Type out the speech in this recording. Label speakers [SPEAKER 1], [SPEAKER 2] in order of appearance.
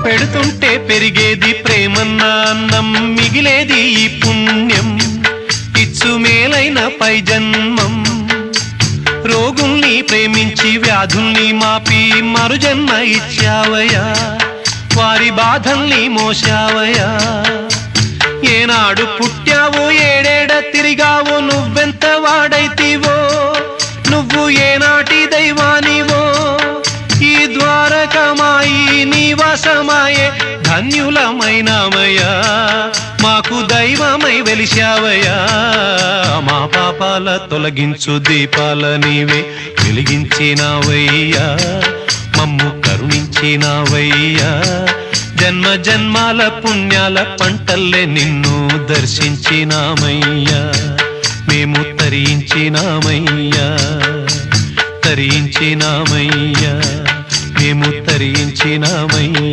[SPEAKER 1] పెడుతుంటే పెరిగేది ప్రేమన్న అన్నం, మిగిలేది ఈ పుణ్యం ఇచ్చు మేలైన పై జన్మం. రోగుల్ని ప్రేమించి వ్యాధుల్ని మాపి మరు జన్మ ఇచ్చావయ్యా, వారి బాధల్ని మోసావయ్యా. ఏనాడు పుట్టావో ఏడేడ తిరిగావో, నువ్వెంత వాడైతివో, నువ్వు ఏనాటి దైవానివో. ఈ ద్వారకమాయి నివాసమాయే ధన్యులమైనామయ్యా, మాకు దైవమై వెలిశావయ్యా. మా పాపాల తొలగించు దీపాల నీవే వెలిగించినావయ్యా, మమ్ము కరుణించినావయ్యా. జన్మ జన్మాల పుణ్యాల పంటల్లే నిన్ను దర్శించినామయ్యా, మేము తరించినామయ్యా, తరించినామయ్యా, మేము తరించినామయ్యా.